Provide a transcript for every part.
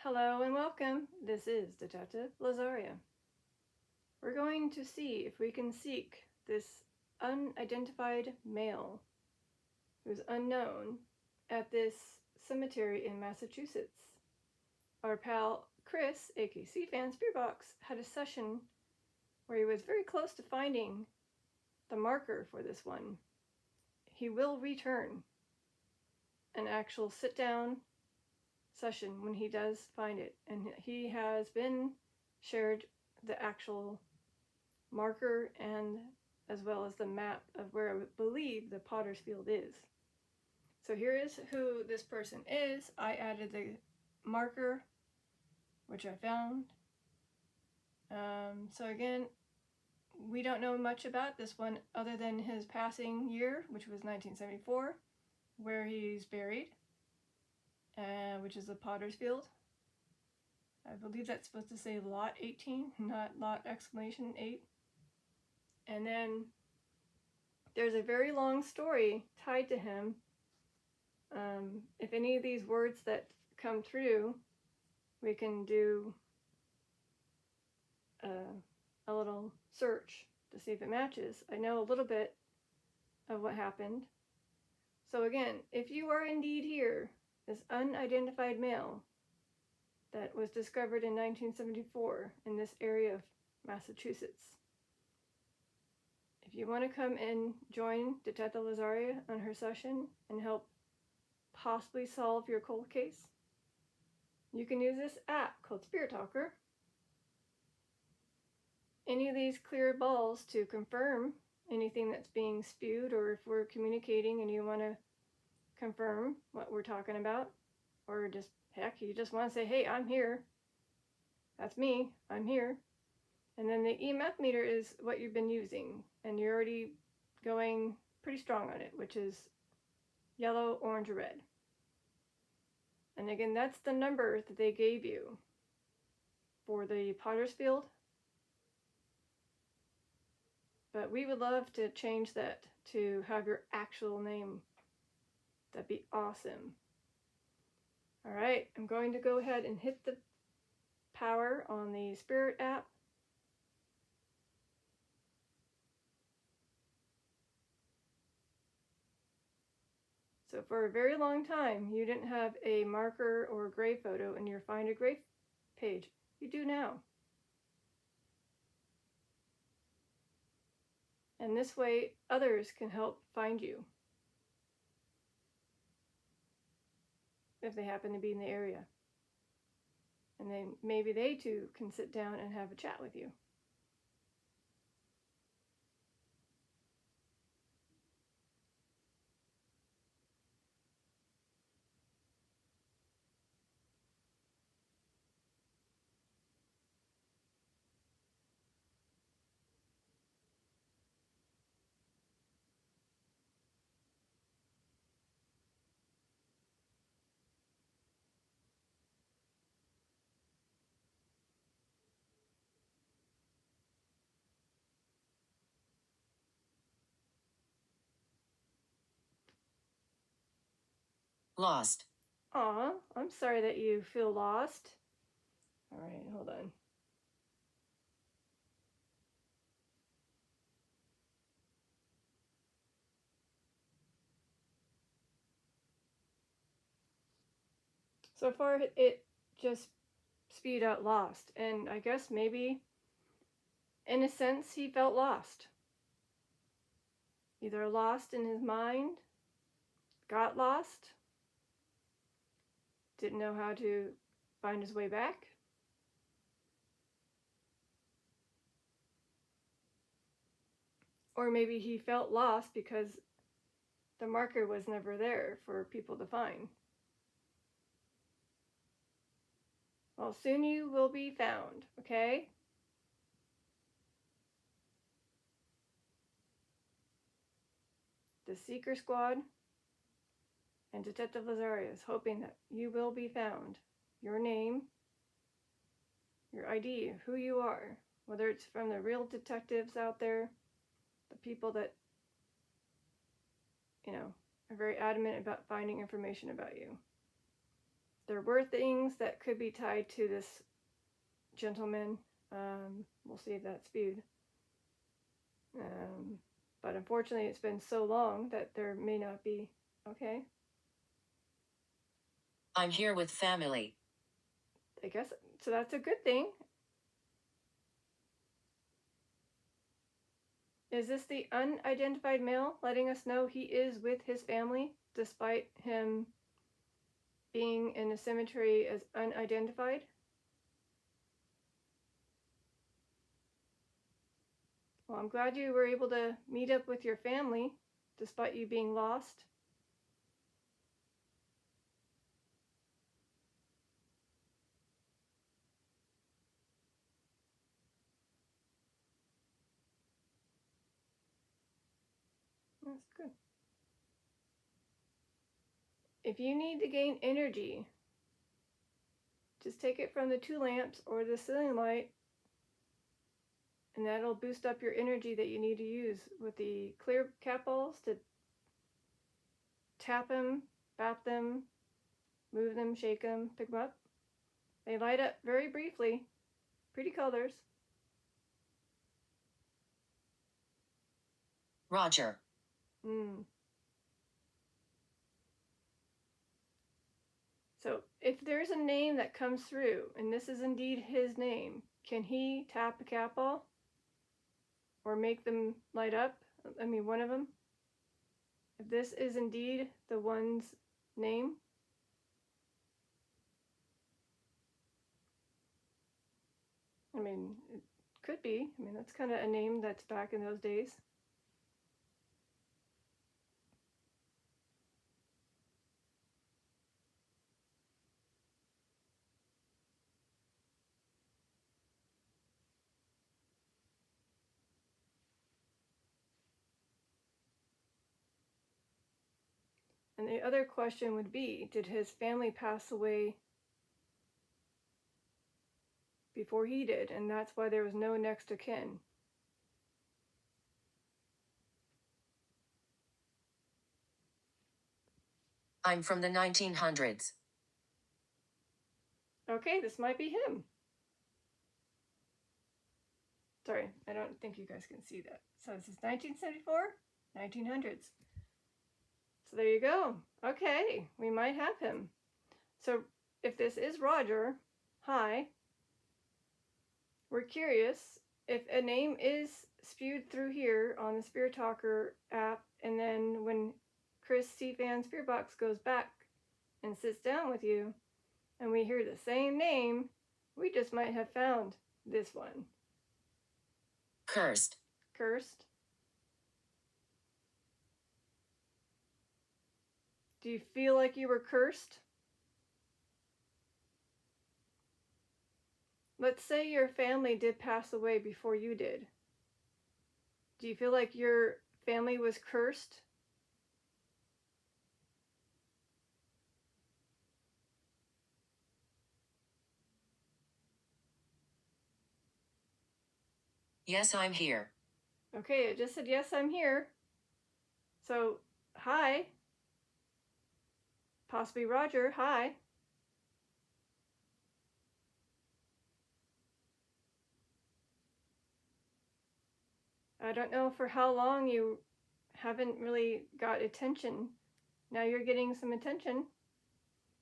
Hello and welcome. This is Detective Lazaria. We're going to see if we can seek this unidentified male who's unknown at this cemetery in Massachusetts. Our pal Chris, aka Cfanns Spirit Box, had a session where he was very close to finding the marker for this one. He will return an actual sit-down session when he does find it, and he has been shared the actual marker and as well as the map of where I believe the Potter's Field is. So here is who this person is. I added the marker, which I found. So again, we don't know much about this one other than his passing year, which was 1974, where he's buried, which is the Potter's Field. I believe that's supposed to say lot 18, not lot exclamation 8. And then there's a very long story tied to him. If any of these words that come through, we can do a little search to see if it matches. I know a little bit of what happened. So again, if you are indeed here, this unidentified male that was discovered in 1974 in this area of Massachusetts, if you want to come and join Detective Lazaria on her session and help possibly solve your cold case, you can use this app called Spirit Stalker. Any of these clear balls to confirm anything that's being spewed, or if we're communicating and you want to confirm what we're talking about, or just heck, you just want to say, hey, I'm here. That's me. I'm here. And then the EMF meter is what you've been using, and you're already going pretty strong on it, which is yellow, orange, or red. And again, that's the number that they gave you for the Potter's Field. But we would love to change that to have your actual name. That'd be awesome. All right, I'm going to go ahead and hit the power on the Spirit app. So for a very long time, you didn't have a marker or a grave photo in your Find a Grave page. You do now. And this way, others can help find you if they happen to be in the area. And then maybe they too can sit down and have a chat with you. Lost. Aw, I'm sorry that you feel lost. All right, hold on. So far, it just spewed out lost. And I guess maybe, in a sense, he felt lost. Either lost in his mind, got lost, didn't know how to find his way back. Or maybe he felt lost because the marker was never there for people to find. Well, soon you will be found, okay? The Seeker Squad and Detective Lazaria is hoping that you will be found. Your name, your ID, who you are, whether it's from the real detectives out there, the people that, are very adamant about finding information about you. there were things that could be tied to this gentleman. We'll see if that's spewed. But unfortunately, it's been so long that there may not be. Okay. I'm here with family. I guess, so that's a good thing. Is this the unidentified male letting us know he is with his family, despite him being in a cemetery as unidentified? Well, I'm glad you were able to meet up with your family, despite you being lost. That's good. If you need to gain energy, just take it from the 2 lamps or the ceiling light, and that'll boost up your energy that you need to use with the clear cat balls to tap them, bat them, move them, shake them, pick them up. They light up very briefly. Pretty colors. Roger. So if there's a name that comes through, and this is indeed his name, can he tap a cat ball? Or make them light up? I mean, one of them? If this is indeed the one's name? I mean, it could be. I mean, that's kind of a name that's back in those days. And the other question would be, did his family pass away before he did? And that's why there was no next of kin. I'm from the 1900s. Okay, this might be him. Sorry, I don't think you guys can see that. So this is 1974, 1900s. So there you go. Okay, we might have him. So if this is Roger, hi. We're curious if a name is spewed through here on the Spirit Stalker app, and then when Chris Cfanns Spirit Box goes back and sits down with you, and we hear the same name, we just might have found this one. Cursed. Cursed. Do you feel like you were cursed? Let's say your family did pass away before you did. Do you feel like your family was cursed? Yes, I'm here. Okay, it just said, yes, I'm here. So, hi. Possibly Roger, hi. I don't know for how long you haven't really got attention. Now you're getting some attention.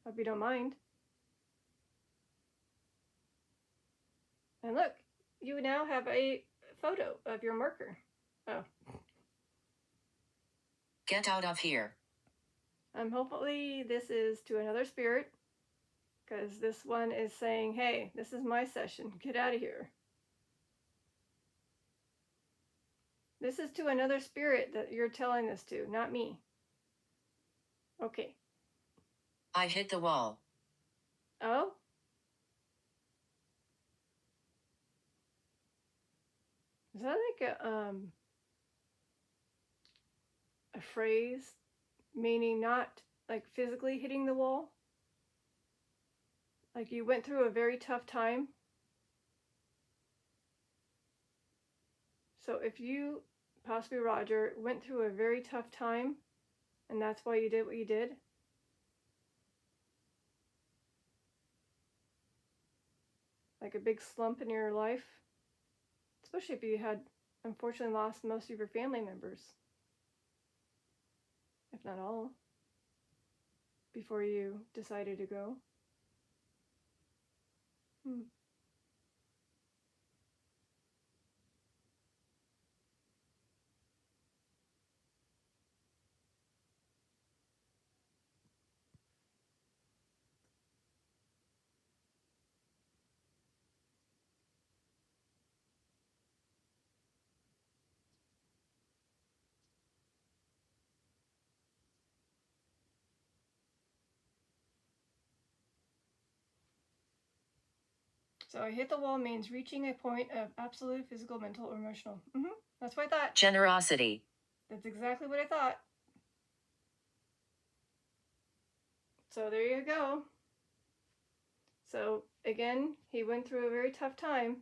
Hope you don't mind. And look, you now have a photo of your marker. Oh. Get out of here. Hopefully this is to another spirit, because this one is saying, hey, this is my session. Get out of here. This is to another spirit that you're telling this to, not me. Okay. I hit the wall. Oh? Is that like a phrase meaning not like physically hitting the wall? Like you went through a very tough time? So if you, possibly Roger, went through a very tough time, and that's why you did what you did? like a big slump in your life, especially if you had unfortunately lost most of your family members, if not all, before you decided to go. So I hit the wall means reaching a point of absolute physical, mental, or emotional. That's what I thought. Generosity. That's exactly what I thought. So there you go. So again, he went through a very tough time.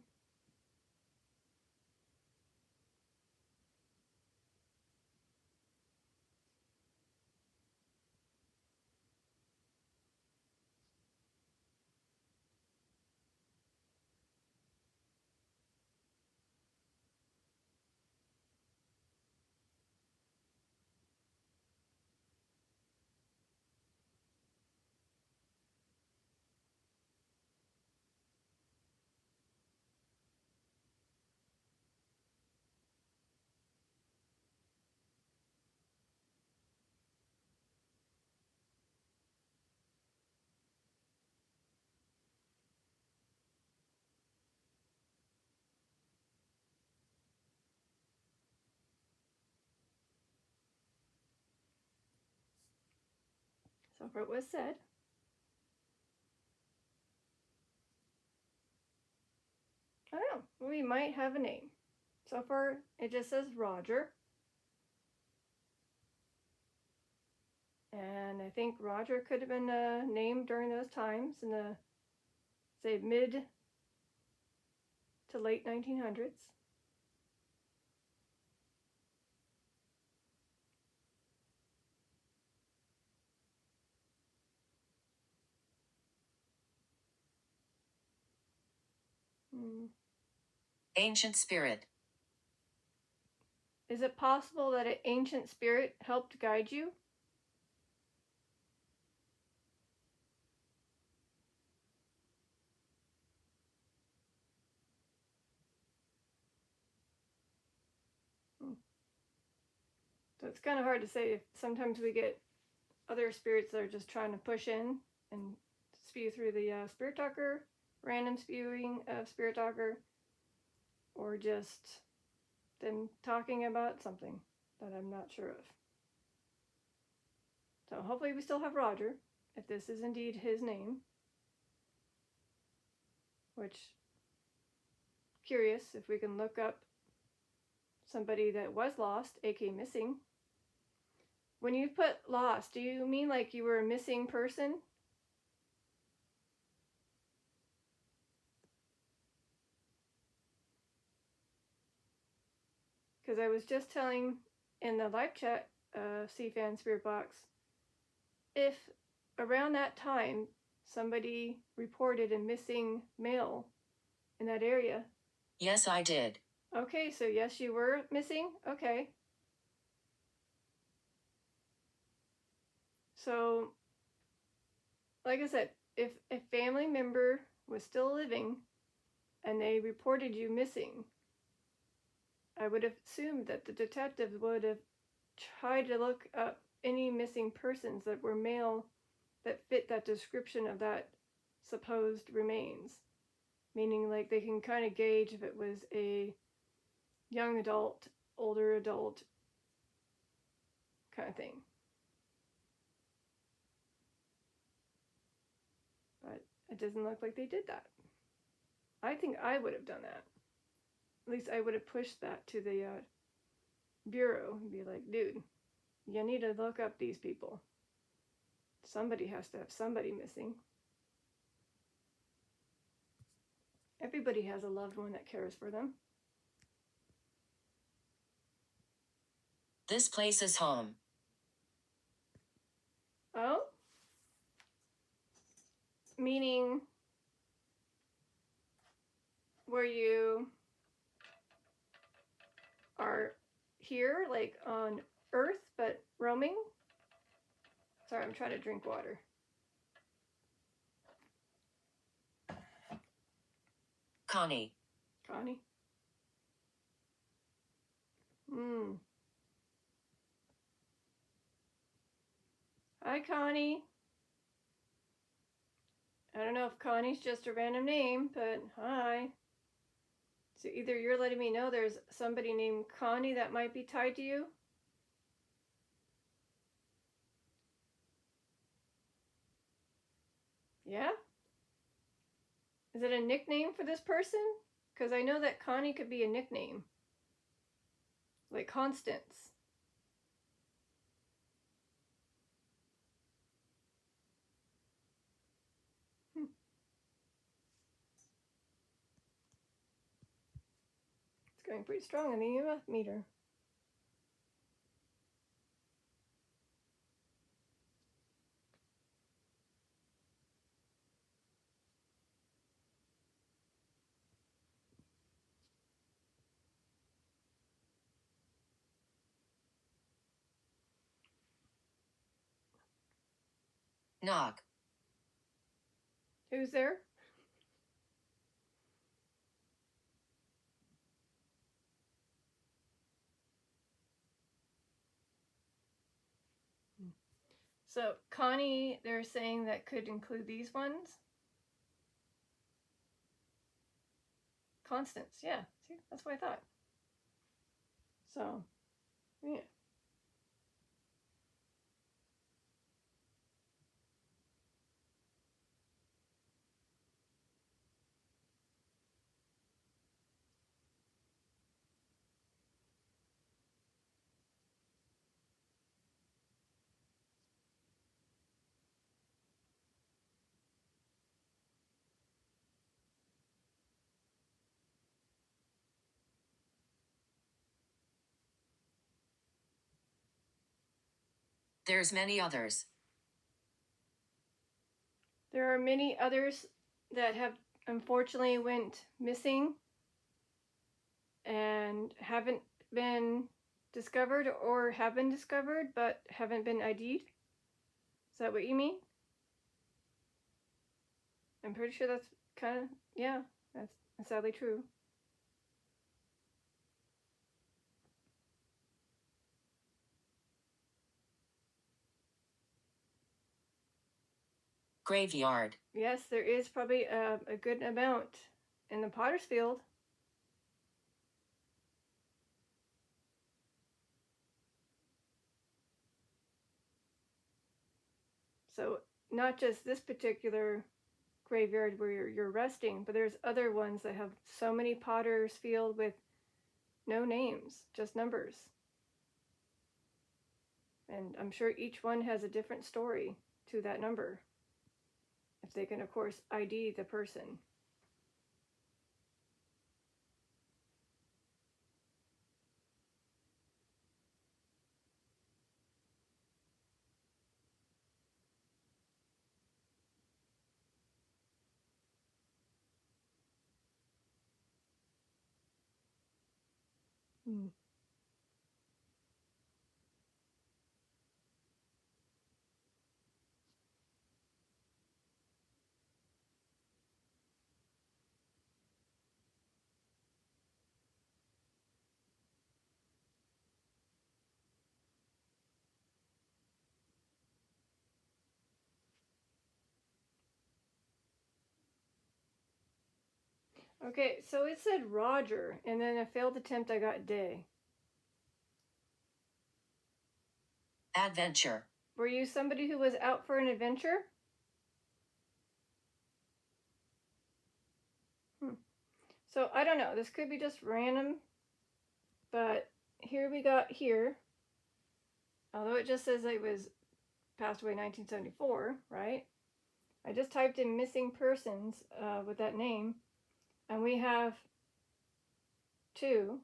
So far it was said. I don't know. We might have a name. So far it just says Roger. And I think Roger could have been a name during those times in the, say, mid to late 1900s. Ancient spirit. Is it possible that an ancient spirit helped guide you? So it's kind of hard to say. If sometimes we get other spirits that are just trying to push in and spew through the Spirit Stalker, random spewing of Spirit Stalker, or just them talking about something that I'm not sure of. So hopefully we still have Roger, if this is indeed his name. Which, curious if we can look up somebody that was lost, aka missing. When you put lost, do you mean like you were a missing person? Because I was just telling in the live chat, Cfanns Spirit Box, if around that time somebody reported a missing male in that area. Yes, I did. Okay, so yes, you were missing? Okay. So, like I said, if a family member was still living and they reported you missing, I would have assumed that the detective would have tried to look up any missing persons that were male that fit that description of that supposed remains. Meaning, like, they can kind of gauge if it was a young adult, older adult kind of thing. But it doesn't look like they did that. I think I would have done that. At least I would have pushed that to the bureau and be like, dude, you need to look up these people. Somebody has to have somebody missing. Everybody has a loved one that cares for them. This place is home. Oh? Meaning where you are here, like on Earth, but roaming? Sorry, I'm trying to drink water. Connie. Connie? Hi, Connie. I don't know if Connie's just a random name, but hi. So either you're letting me know there's somebody named Connie that might be tied to you. Yeah? Is it a nickname for this person? Because I know that Connie could be a nickname. Like Constance. It's going pretty strong in the EMF meter. Knock. Who's there? So Connie, they're saying that could include these ones. Constance, yeah. See, that's what I thought. So, yeah. There's many others. There are many others that have unfortunately went missing and haven't been discovered or have been discovered but haven't been ID'd. Is that what you mean? I'm pretty sure that's kind of, yeah, that's sadly true. Graveyard. Yes, there is probably a good amount in the Potter's Field. So not just this particular graveyard where you're resting, but there's other ones that have so many Potter's Field with no names, just numbers. And I'm sure each one has a different story to that number. If they can, of course, ID the person. Hmm. Okay, so it said Roger, and then a failed attempt I got Day. Adventure. Were you somebody who was out for an adventure? So I don't know, this could be just random, but here we got here, although it just says it was passed away in 1974, right? I just typed in missing persons with that name, and we have 2,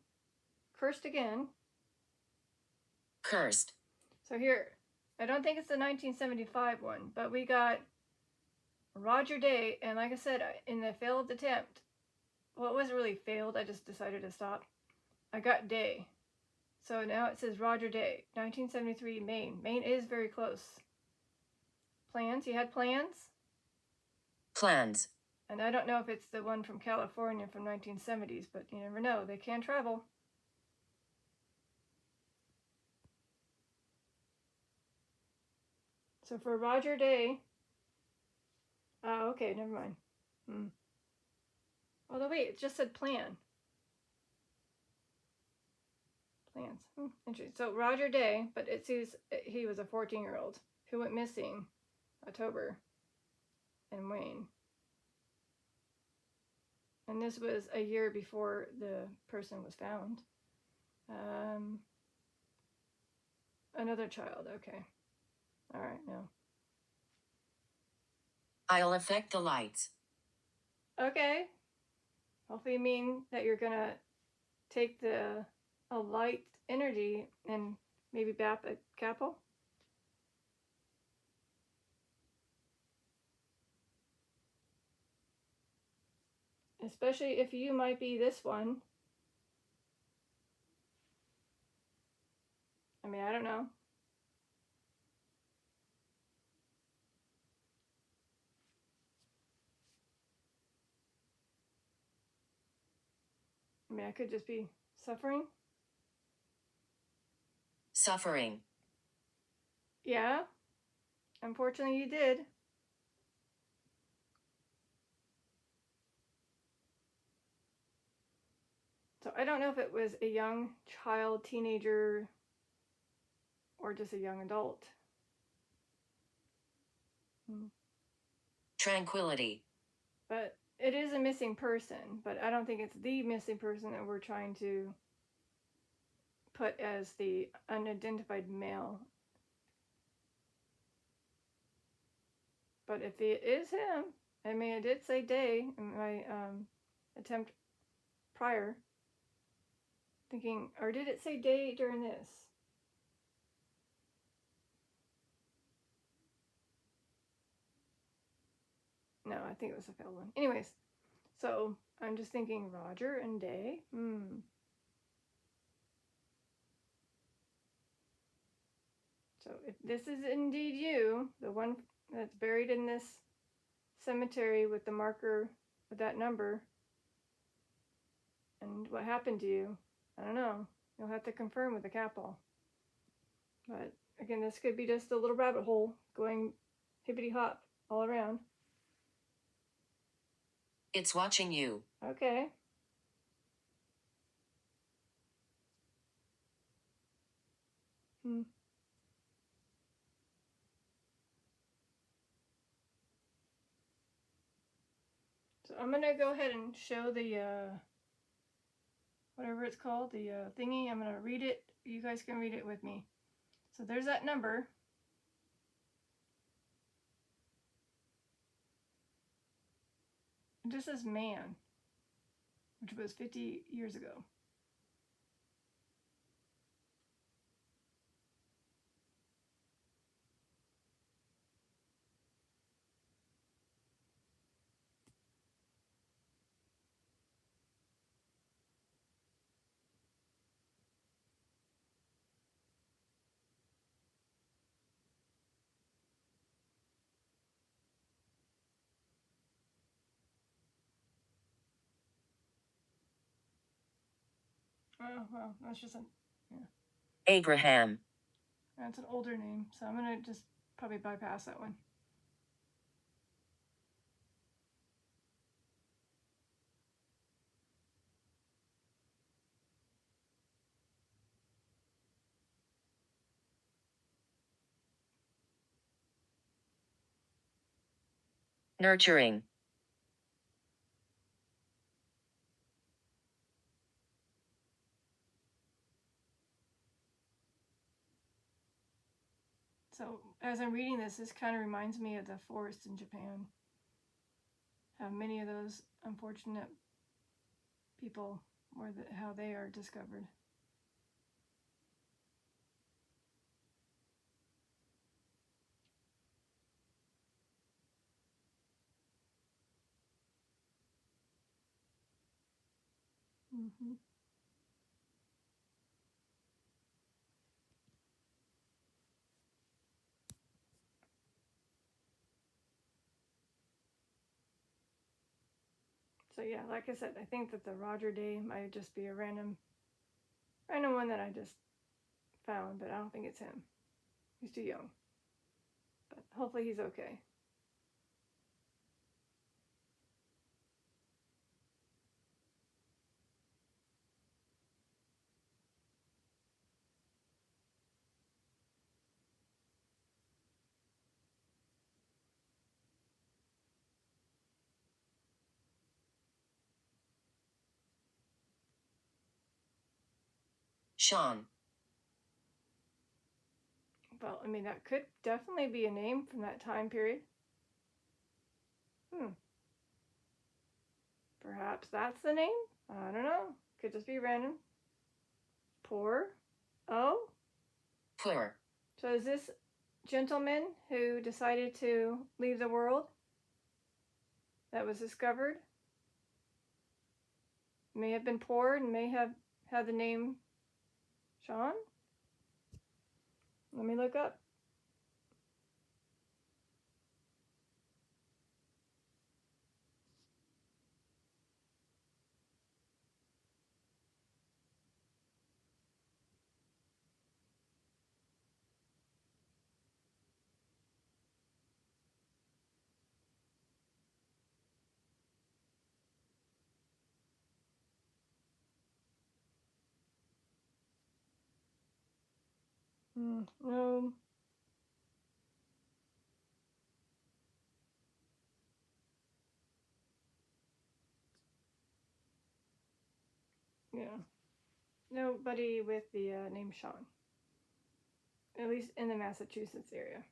cursed again. Cursed. So here, I don't think it's the 1975 one, but we got Roger Day, and like I said, in the failed attempt, well, it wasn't really failed. I just decided to stop. I got day. So now it says Roger Day, 1973, Maine. Maine is very close. Plans? You had plans? Plans. And I don't know if it's the one from California from 1970s, but you never know. They can travel. So for Roger Day... Oh, okay, never mind. Although wait, it just said plan. Plans. Interesting. So Roger Day, but it says he was a 14-year-old who went missing October in Wayne. And this was a year before the person was found. Another child, okay. All right, no. I'll affect the lights. Okay. Hopefully you mean that you're gonna take a light energy and maybe bap a couple? Especially if you might be this one. I mean, I don't know. I mean, I could just be suffering. Suffering. Yeah. Unfortunately, you did. So I don't know if it was a young child, teenager, or just a young adult. Tranquility. But it is a missing person, but I don't think it's the missing person that we're trying to put as the unidentified male. But if it is him, I mean, it did say day in my attempt prior. Thinking, or did it say day during this? No, I think it was a failed one. Anyways, so I'm just thinking Roger and day. So if this is indeed you, the one that's buried in this cemetery with the marker with that number, and what happened to you, I don't know. You'll have to confirm with the capital. But again, this could be just a little rabbit hole going hippity hop all around. It's watching you. Okay. So I'm gonna go ahead and show the whatever it's called, the thingy. I'm gonna read it. You guys can read it with me. So there's that number. It just says man, which was 50 years ago. Oh, well, that's just Abraham. That's an older name, so I'm gonna just probably bypass that one. Nurturing. So as I'm reading this kind of reminds me of the forest in Japan. How many of those unfortunate people, or how they are discovered. Mm-hmm. So yeah, like I said, I think that the Roger Day might just be a random one that I just found, but I don't think it's him. He's too young. But hopefully he's okay. Sean. Well, I mean, that could definitely be a name from that time period. Perhaps that's the name? I don't know. Could just be random. Poor. Oh? Poor. So is this gentleman who decided to leave the world that was discovered? May have been poor and may have had the name Sean? Let me look up. No. Yeah. Nobody with the name Sean. At least in the Massachusetts area.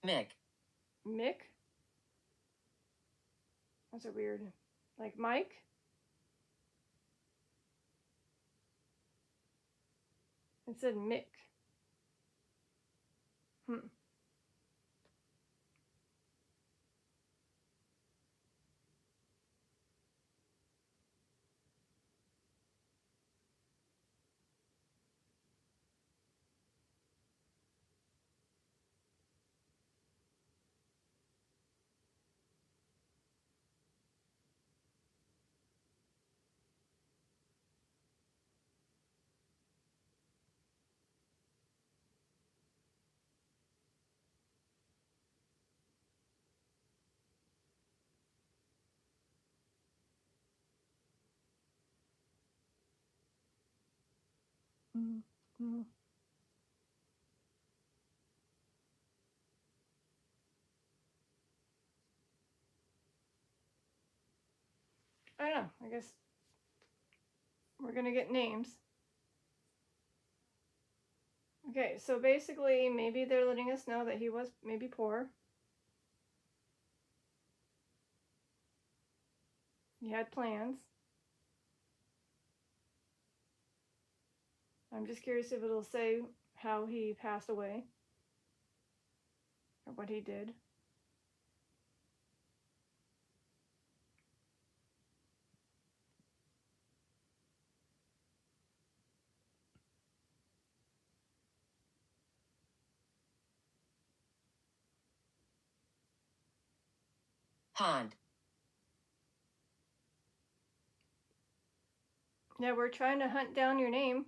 Mick. Mick? That's a weird. Like Mike? It said Mick. Hmm. Mm-hmm. I don't know. I guess we're gonna get names. Okay, so basically, maybe they're letting us know that he was maybe poor. He had plans. I'm just curious if it'll say how he passed away or what he did. Pond. Yeah, we're trying to hunt down your name.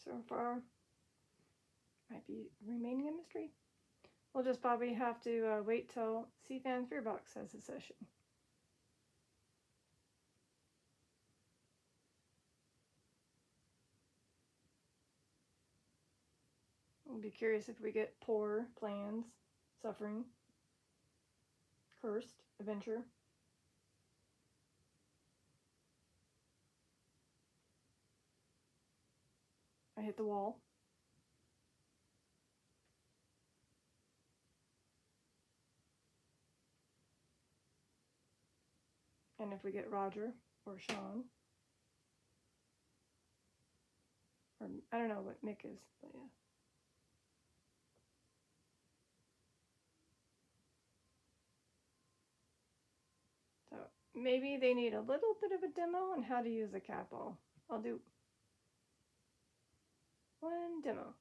So far, might be remaining a mystery. We'll just probably have to wait till Cfanns Spirit Box has a session. I'll be curious if we get poor, plans, suffering, cursed, adventure. I hit the wall. And if we get Roger or Sean, or I don't know what Mick is, but yeah. So maybe they need a little bit of a demo on how to use a cat ball. I'll do one demo.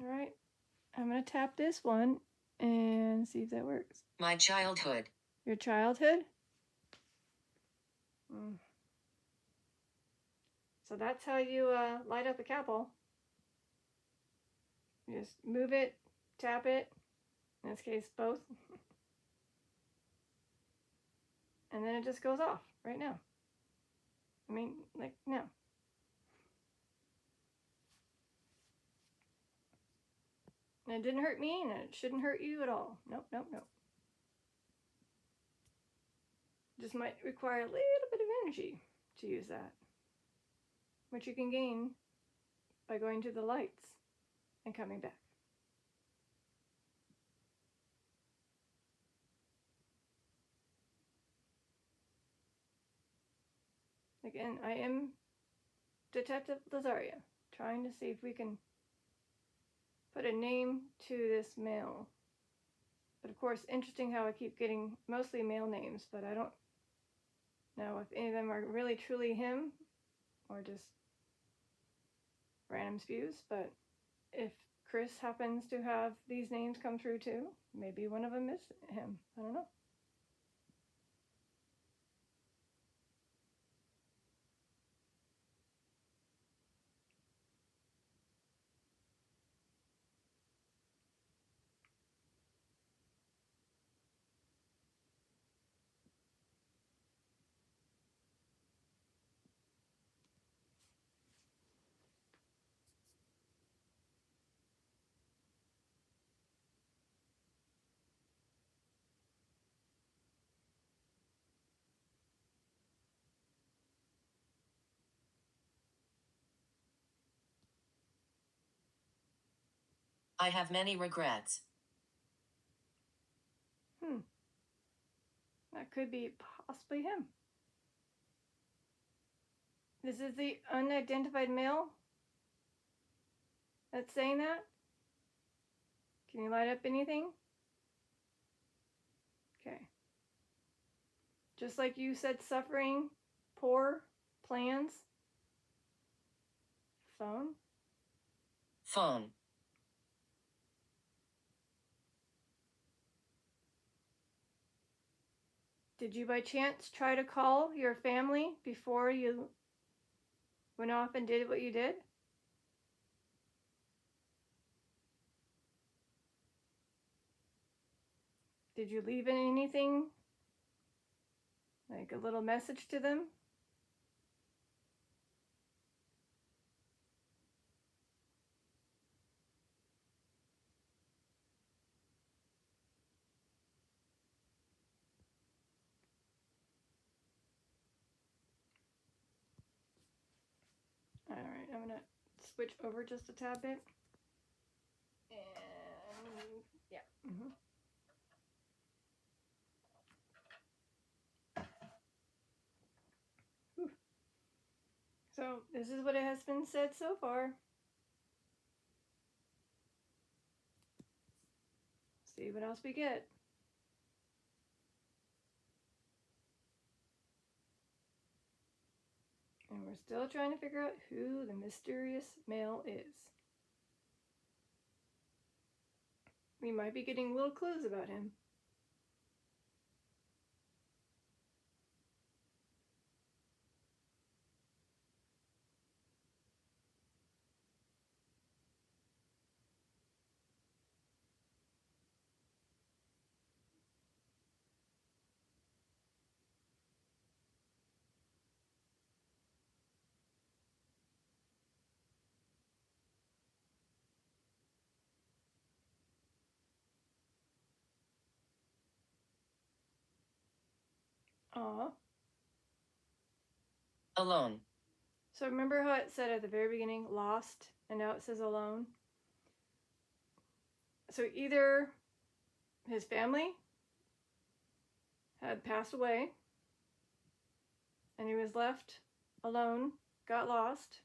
All right, I'm gonna tap this one and see if that works. My childhood. Your childhood? So that's how you light up a cat ball. You just move it, tap it, in this case both, and then it just goes off right now. I mean, like now. And it didn't hurt me, and it shouldn't hurt you at all. Nope, nope, nope. Just might require a little bit of energy to use that, which you can gain by going to the lights and coming back. Again, I am Detective Lazaria, trying to see if we can put a name to this male. But of course, interesting how I keep getting mostly male names, but I don't know if any of them are really truly him or just random spews. But if Chris happens to have these names come through too, maybe one of them is him. I don't know. I have many regrets. That could be possibly him. This is the unidentified male that's saying that? Can you light up anything? Okay. Just like you said, suffering, poor, plans. Phone? Phone. Did you by chance try to call your family before you went off and did what you did? Did you leave anything? Like a little message to them? All right, I'm gonna switch over just a tad bit. And yeah. So this is what it has been said so far. See what else we get. And we're still trying to figure out who the mysterious male is. We might be getting little clues about him. Aw. Alone. So remember how it said at the very beginning, lost, and now it says alone? So either his family had passed away and he was left alone, got lost.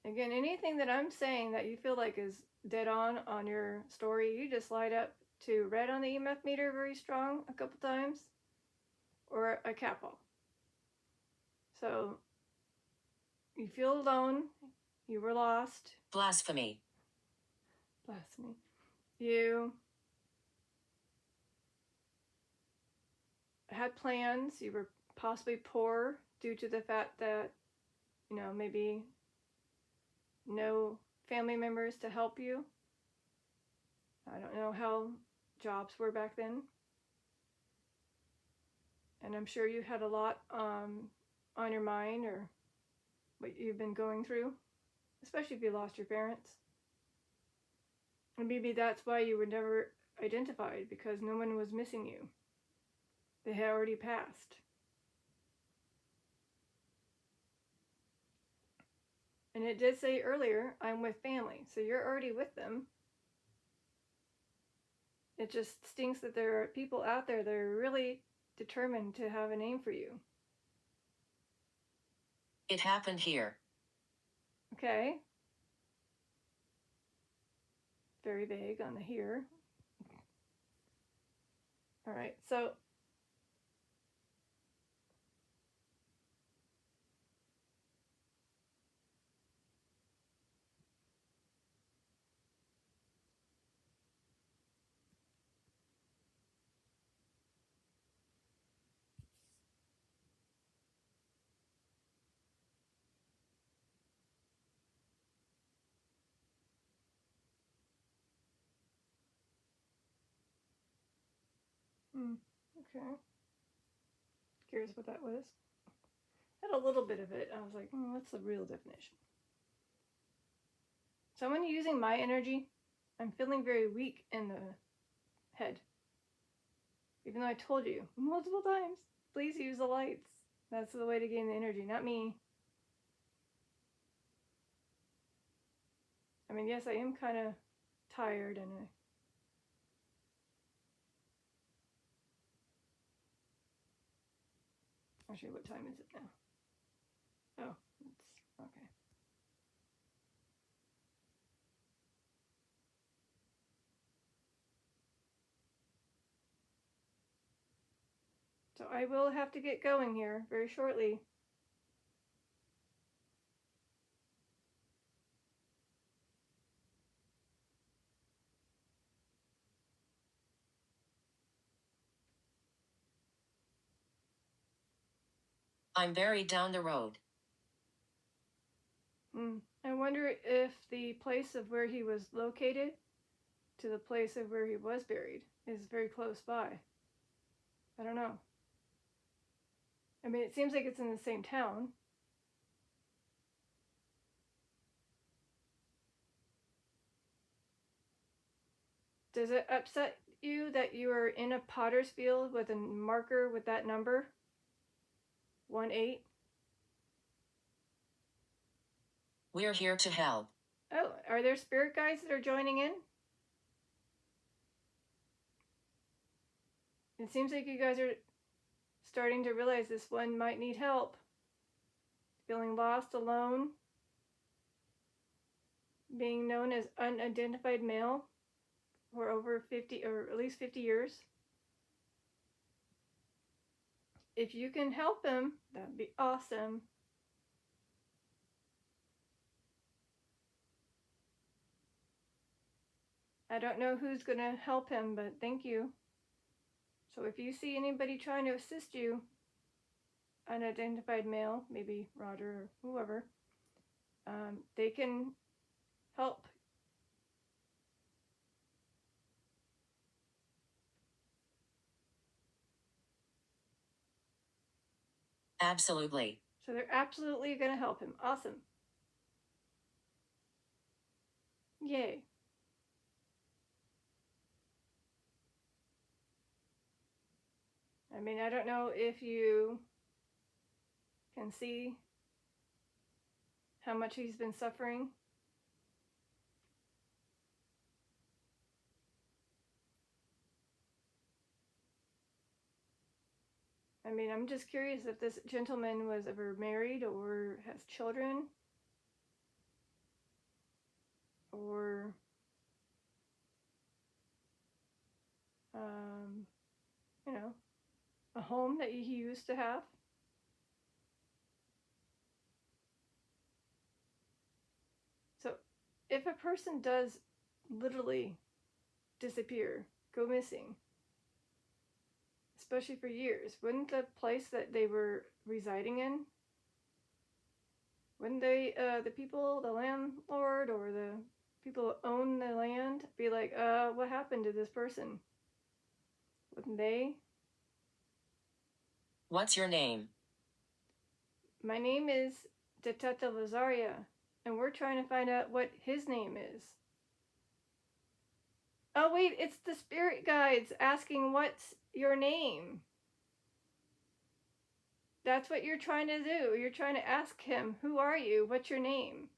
Again, anything that I'm saying that you feel like is dead on your story, you just light up to red on the EMF meter very strong a couple times, or a capital. So you feel alone, you were lost. Blasphemy. Blasphemy. You had plans, you were possibly poor due to the fact that, maybe no family members to help you. I don't know how jobs were back then. And I'm sure you had a lot on your mind, or what you've been going through, especially if you lost your parents. And maybe that's why you were never identified, because no one was missing you. They had already passed. And it did say earlier, I'm with family, so you're already with them. It just stinks that there are people out there that are really determined to have a name for you. It happened here. Okay. Very vague on the here. All right, so okay. Curious what that was. I had a little bit of it. I was like, what's the real definition? So when using my energy, I'm feeling very weak in the head. Even though I told you multiple times, please use the lights. That's the way to gain the energy, not me. I mean, yes, I am kind of tired, and actually, what time is it now? Oh, it's okay. So I will have to get going here very shortly. I'm buried down the road. I wonder if the place of where he was located to the place of where he was buried is very close by. I don't know. I mean, it seems like it's in the same town. Does it upset you that you are in a potter's field with a marker with that number? 18? We're here to help. Oh, are there spirit guides that are joining in? It seems like you guys are starting to realize this one might need help. Feeling lost, alone, being known as unidentified male for over 50, or at least 50 years. If you can help him, that'd be awesome. I don't know who's going to help him, but thank you. So if you see anybody trying to assist you, unidentified male, maybe Roger or whoever, they can help. Absolutely. So they're absolutely going to help him. Awesome. Yay. I mean, I don't know if you can see how much he's been suffering. I mean, I'm just curious if this gentleman was ever married or has children or you know, a home that he used to have. So if a person does literally disappear, go missing, especially for years, wouldn't the place that they were residing in, wouldn't they, the people, the landlord or the people who own the land, be like, what happened to this person? Wouldn't they? What's your name? My name is Detective Lazaria, and we're trying to find out what his name is. Oh wait, it's the spirit guides asking what's your name. That's what you're trying to do. You're trying to ask him, who are you? What's your name?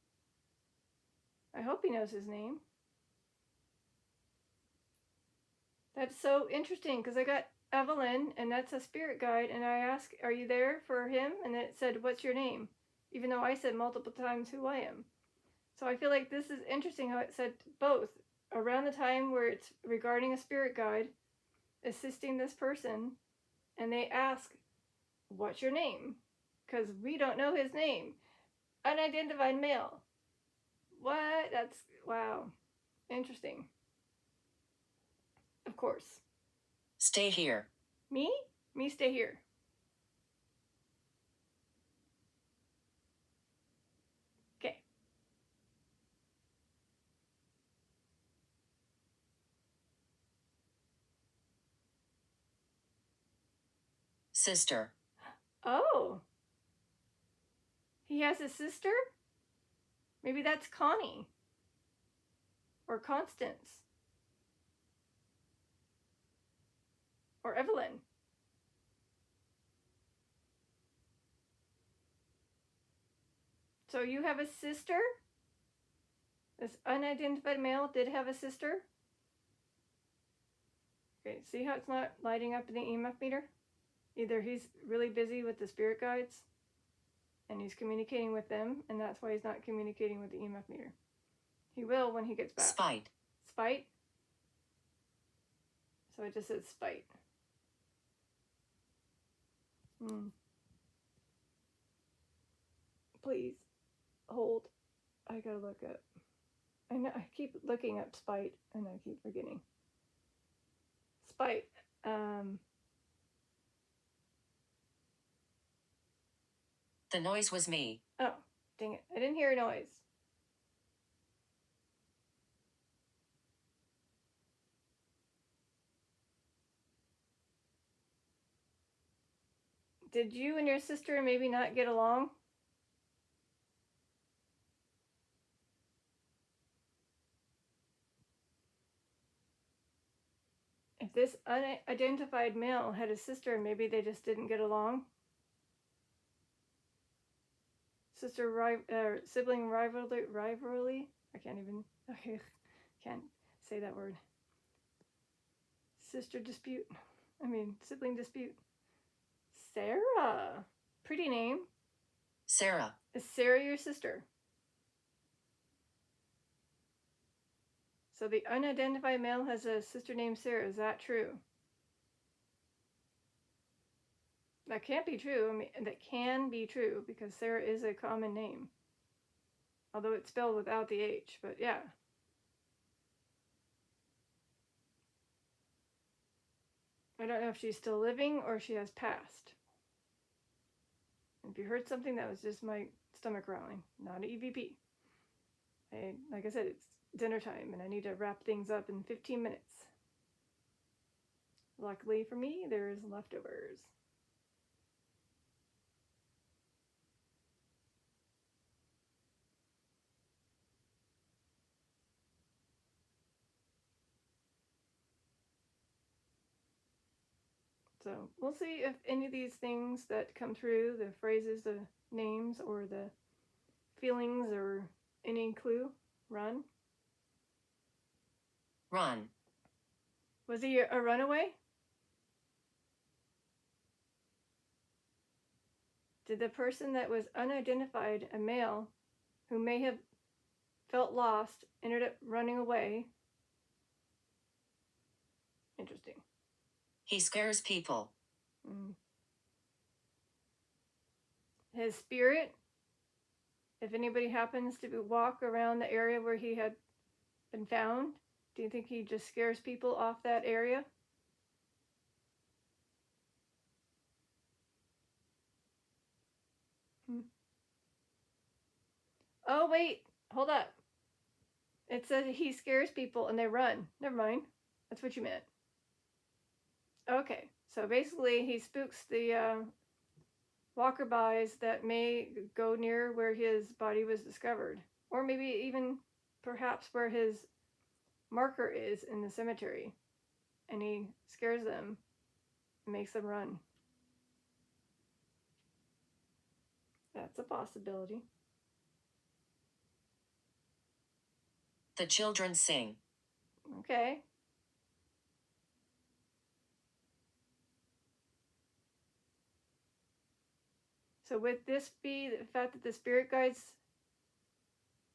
I hope he knows his name. That's so interesting because I got Evelyn, and that's a spirit guide, and I asked, are you there for him? And then it said, what's your name? Even though I said multiple times who I am. So I feel like this is interesting how it said both around the time where it's regarding a spirit guide assisting this person, and they ask, what's your name? Because we don't know his name. Unidentified male. What? That's, wow. Interesting. Of course. Stay here. Me? Me stay here. Okay. Sister. Oh. He has a sister? Maybe that's Connie. Or Constance. Or Evelyn. So you have a sister? This unidentified male did have a sister? Okay, see how it's not lighting up in the EMF meter? Either he's really busy with the spirit guides and he's communicating with them, and that's why he's not communicating with the EMF meter. He will when he gets back. Spite. Spite? So I just said spite. Please, hold. I gotta look up. I know I keep looking up spite and I keep forgetting. Spite. The noise was me. Oh, dang it. I didn't hear a noise. Did you and your sister maybe not get along? If this unidentified male had a sister, maybe they just didn't get along. Sibling rivalry. I can't even. Okay, can't say that word. Sister dispute. Sibling dispute. Sarah. Pretty name. Sarah. Is Sarah your sister? So the unidentified male has a sister named Sarah. Is that true? That can't be true. That can be true because Sarah is a common name. Although it's spelled without the H, but yeah. I don't know if she's still living or she has passed. If you heard something, that was just my stomach growling, not an EVP. Like I said, it's dinner time and I need to wrap things up in 15 minutes. Luckily for me, there's leftovers. So we'll see if any of these things that come through, the phrases, the names, or the feelings, or any clue. Run. Run. Was he a runaway? Did the person that was unidentified, a male, who may have felt lost, ended up running away? Interesting. He scares people. His spirit, if anybody happens to walk around the area where he had been found, do you think he just scares people off that area? Oh, wait. Hold up. It said he scares people and they run. Never mind. That's what you meant. Okay. So basically, he spooks the walker-bys that may go near where his body was discovered. Or maybe even perhaps where his marker is in the cemetery. And he scares them and makes them run. That's a possibility. The children sing. Okay. So would this be the fact that the spirit guides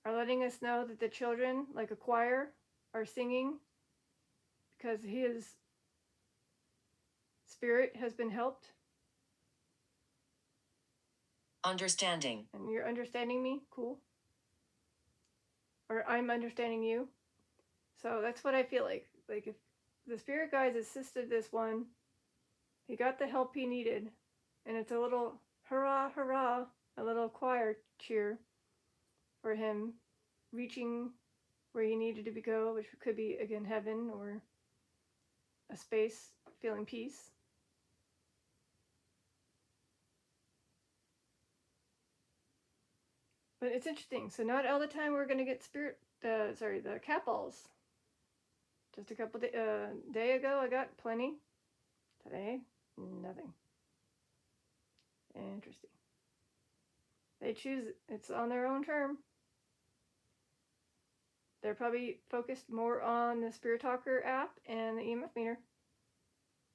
are letting us know that the children, like a choir, are singing because his spirit has been helped? Understanding. And you're understanding me? Cool. Or I'm understanding you. So that's what I feel like. Like if the spirit guides assisted this one, he got the help he needed, and it's a little hurrah, hurrah, a little choir cheer for him reaching where he needed to go, which could be, again, heaven or a space feeling peace. But it's interesting. So not all the time we're going to get the cat balls. Just a couple day ago, I got plenty. Today, nothing. Interesting. They choose, it's on their own term. They're probably focused more on the Spirit Stalker app and the EMF meter.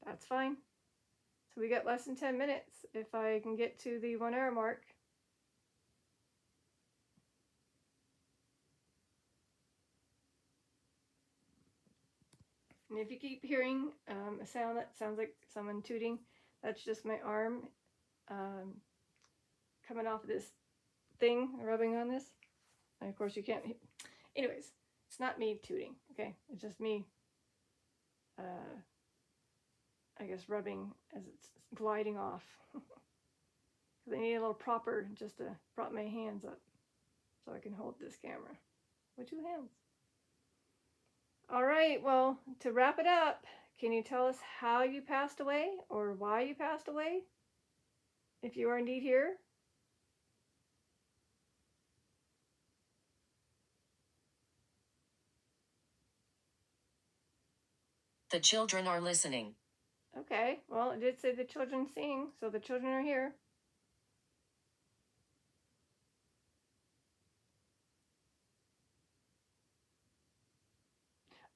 That's fine. So we got less than 10 minutes if I can get to the 1 hour mark. And if you keep hearing a sound that sounds like someone tooting, that's just my arm coming off of this thing, rubbing on this. And of course you can't. Anyways, it's not me tooting, okay? It's just me, I guess, rubbing as it's gliding off. Because I need a little propper just to prop my hands up so I can hold this camera with 2 hands. All right, well, to wrap it up, can you tell us how you passed away or why you passed away? If you are indeed here? The children are listening. Okay, well, it did say the children sing, so the children are here.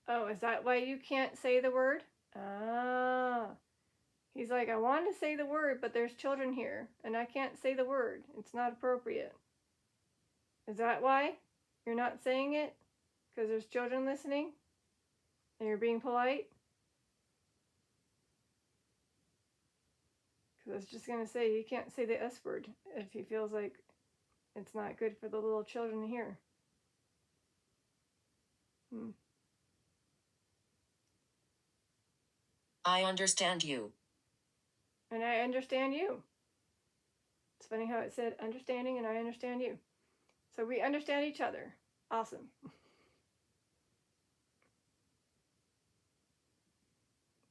Oh, is that why you can't say the word? Ah. He's like, I want to say the word, but there's children here, and I can't say the word. It's not appropriate. Is that why you're not saying it? Because there's children listening? And you're being polite? Because I was just going to say, he can't say the S word if he feels like it's not good for the little children to hear. I understand you. And I understand you. It's funny how it said understanding and I understand you. So we understand each other. Awesome.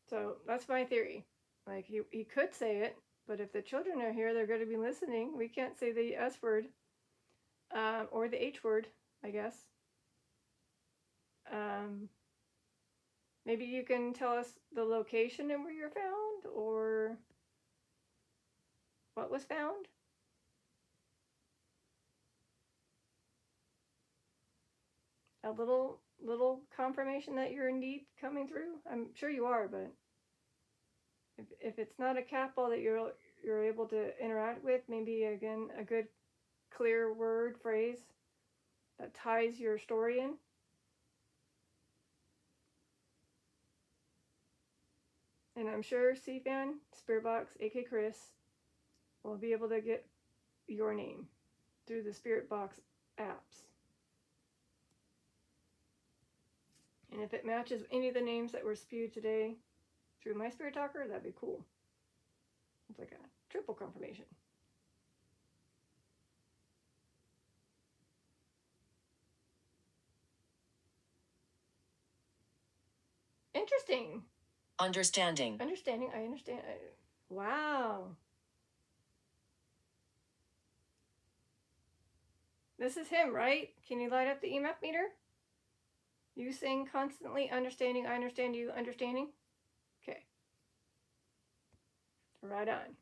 So that's my theory. Like he could say it, but if the children are here, they're going to be listening. We can't say the S word or the H word, I guess. Maybe you can tell us the location and where you're found, or what was found. A little confirmation that you're indeed coming through. I'm sure you are, but if it's not a cat ball that you're able to interact with, maybe again a good clear word phrase that ties your story in. And I'm sure Cfann, Spirit Box, aka Chris, will be able to get your name through the Spirit Box apps. And if it matches any of the names that were spewed today through my Spirit Talker, that'd be cool. It's like a triple confirmation. Interesting. Understanding. Understanding. I understand. Wow. This is him, right? Can you light up the EMF meter? You sing constantly, understanding, I understand you, understanding. Okay. Right on.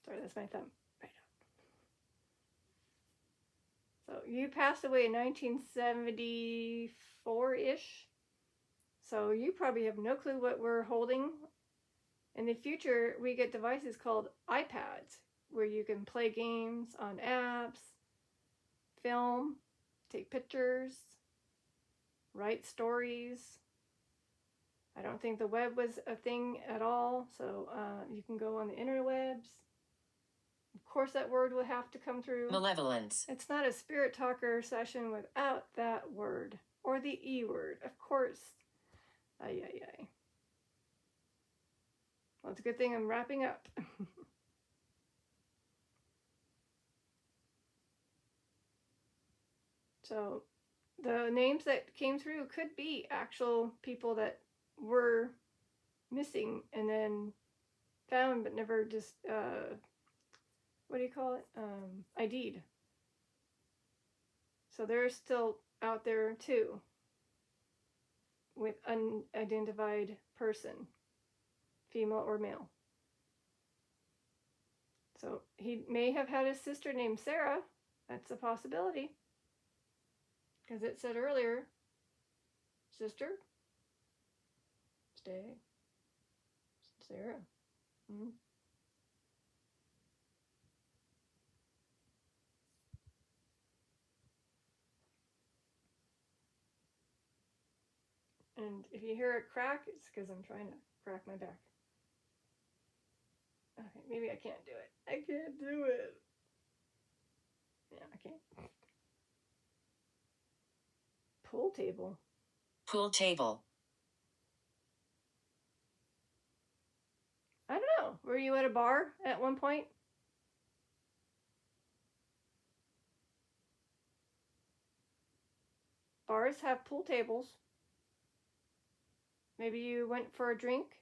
Sorry, that's my thumb. Right on. So you passed away in 1974-ish. So you probably have no clue what we're holding. In the future, we get devices called iPads, where you can play games on apps, film, take pictures, write stories. I don't think the web was a thing at all, so you can go on the interwebs. Of course, that word will have to come through. Malevolence. It's not a Spirit Talker session without that word, or the E word, of course. Ay, ay, ay. Well, it's a good thing I'm wrapping up. So the names that came through could be actual people that were missing and then found but never just, what do you call it? ID'd. So they're still out there too with unidentified person, female or male. So he may have had a sister named Sarah. That's a possibility. Because it said earlier, sister, stay, Sarah. Mm-hmm. And if you hear a crack, it's because I'm trying to crack my back. Okay, maybe I can't do it. I can't do it. Yeah, I can't. Pool table. Pool table. I don't know. Were you at a bar at one point? Bars have pool tables. Maybe you went for a drink.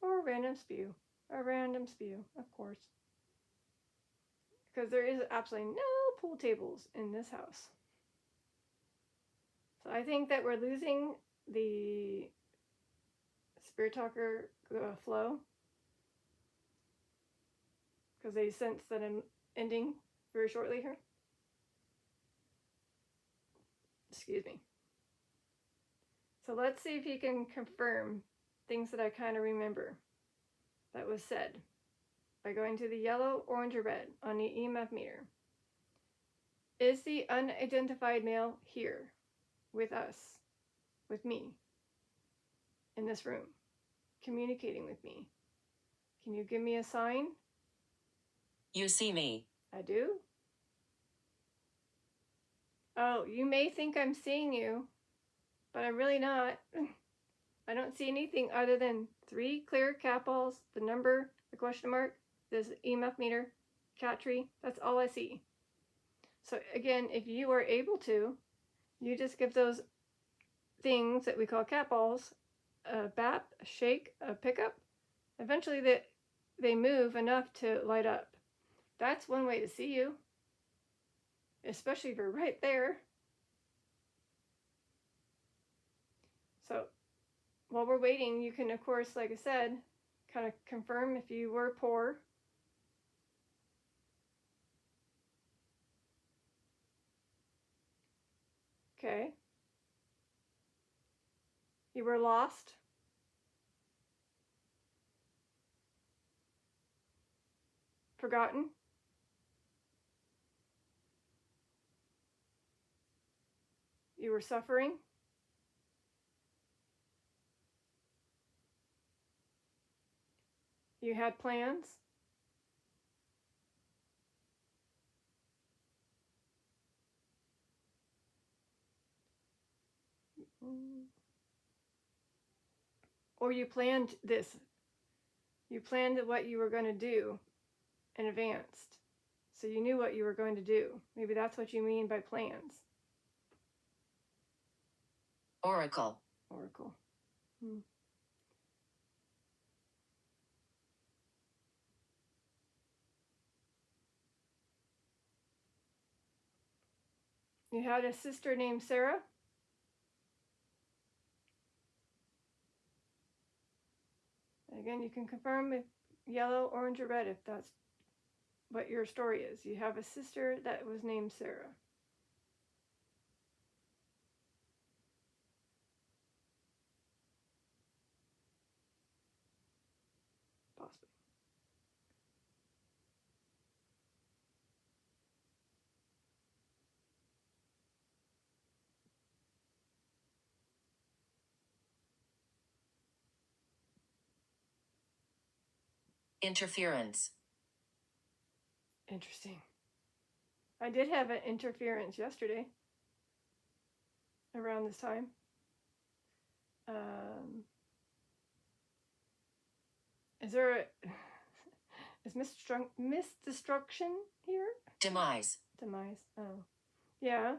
Or a random spew. A random spew, of course. Because there is absolutely no pool tables in this house. So I think that we're losing the Spirit Talker flow. Because they sense that I'm ending very shortly here. Excuse me. So let's see if you can confirm things that I kind of remember that was said by going to the yellow, orange, or red on the EMF meter. Is the unidentified male here with us, with me, in this room, communicating with me? Can you give me a sign? You see me. I do. Oh, you may think I'm seeing you, but I'm really not. I don't see anything other than 3 clear cat balls, the number, the question mark, this EMF meter, cat tree. That's all I see. So again, if you are able to, you just give those things that we call cat balls a bap, a shake, a pickup. Eventually they move enough to light up. That's one way to see you, especially if you're right there. So while we're waiting, you can, of course, like I said, kind of confirm if you were poor. Okay. You were lost. Forgotten. You were suffering. You had plans. Or you planned this. You planned what you were going to do in advance. So you knew what you were going to do. Maybe that's what you mean by plans. Oracle. Oracle. You had a sister named Sarah. Again, you can confirm if yellow, orange, or red if that's what your story is. You have a sister that was named Sarah. Possibly. Interference. Interesting. I did have an interference yesterday around this time. Is there a... Is misdestruction here? Demise. Demise. Oh. Yeah.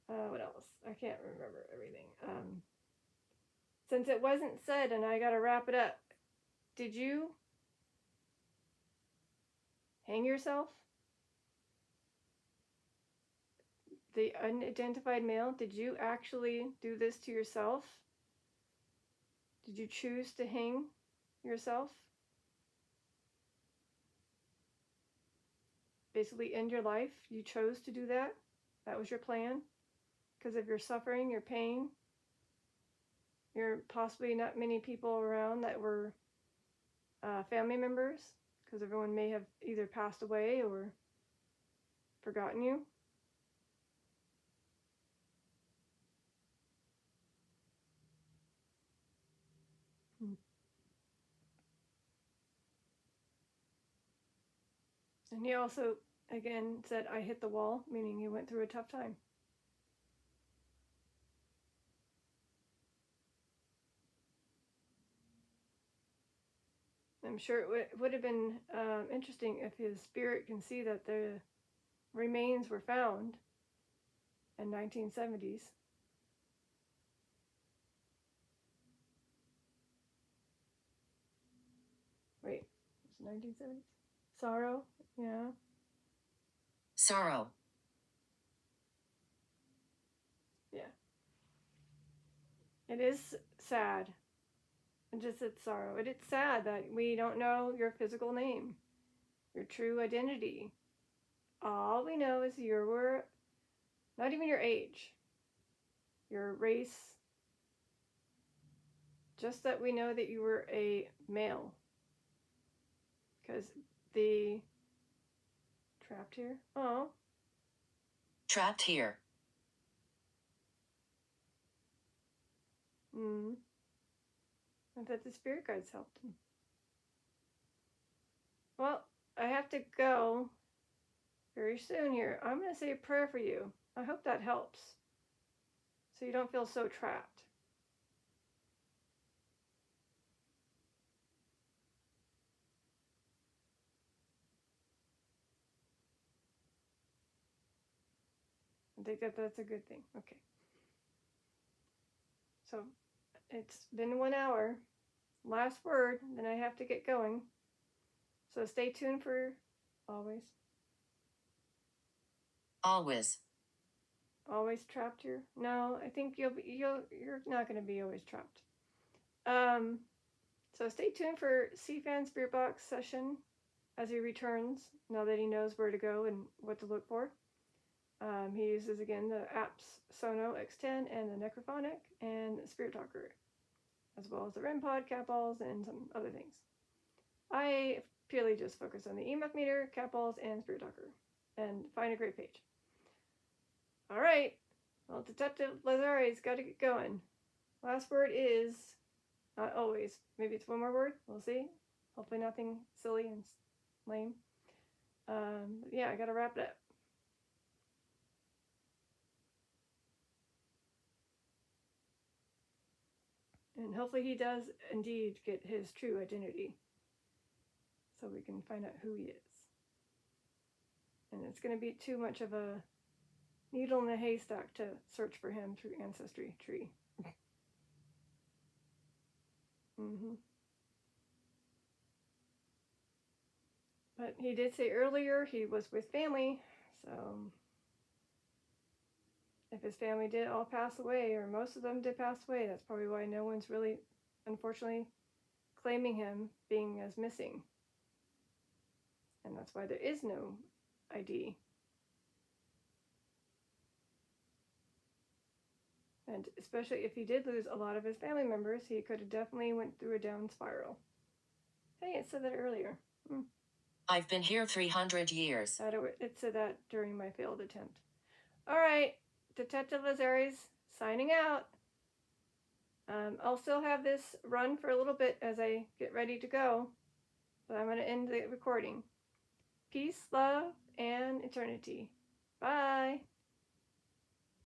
What else? I can't remember everything. Since it wasn't said and I gotta wrap it up, did you hang yourself? The unidentified male, did you actually do this to yourself? Did you choose to hang yourself? Basically end your life? You chose to do that? That was your plan? Because of your suffering, your pain? You're possibly not many people around that were family members, because everyone may have either passed away or forgotten you. And he also, again, said, I hit the wall, meaning he went through a tough time. I'm sure it would have been interesting if his spirit can see that the remains were found in 1970s. Wait, it's 1970s? Sorrow? Yeah. Sorrow. Yeah. It is sad. And just it's sorrow. It is sad that we don't know your physical name, your true identity. All we know is you were, not even your age, your race, just that we know that you were a male. Because the trapped here. Oh. Trapped here. I thought the spirit guides helped him. Well, I have to go very soon here. I'm going to say a prayer for you. I hope that helps. So you don't feel so trapped. I think that that's a good thing. Okay. So it's been 1 hour. Last word, then I have to get going. So stay tuned for always. Always. Always trapped here? No, I think you're not going to be always trapped. So stay tuned for Cfanns Spirit Box session as he returns, now that he knows where to go and what to look for. He uses again the apps Sono X10 and the Necrophonic and the Spirit Stalker, as well as the REM pod, cat balls, and some other things. I purely just focus on the EMF meter, cat balls, and Spirit Stalker, and find a great page. All right, well, Detective Lazari's got to get going. Last word is not always. Maybe it's one more word. We'll see. Hopefully nothing silly and lame. Yeah, I got to wrap it up. And hopefully he does indeed get his true identity, so we can find out who he is. And it's going to be too much of a needle in a haystack to search for him through Ancestry Tree. But he did say earlier he was with family, so if his family did all pass away, or most of them did pass away, that's probably why no one's really, unfortunately, claiming him being as missing. And that's why there is no ID. And especially if he did lose a lot of his family members, he could have definitely went through a down spiral. Hey, it said that earlier. I've been here 300 years. It said that during my failed attempt. All right, Detective Lazari's signing out. I'll still have this run for a little bit as I get ready to go, but I'm going to end the recording. Peace, love, and eternity. Bye.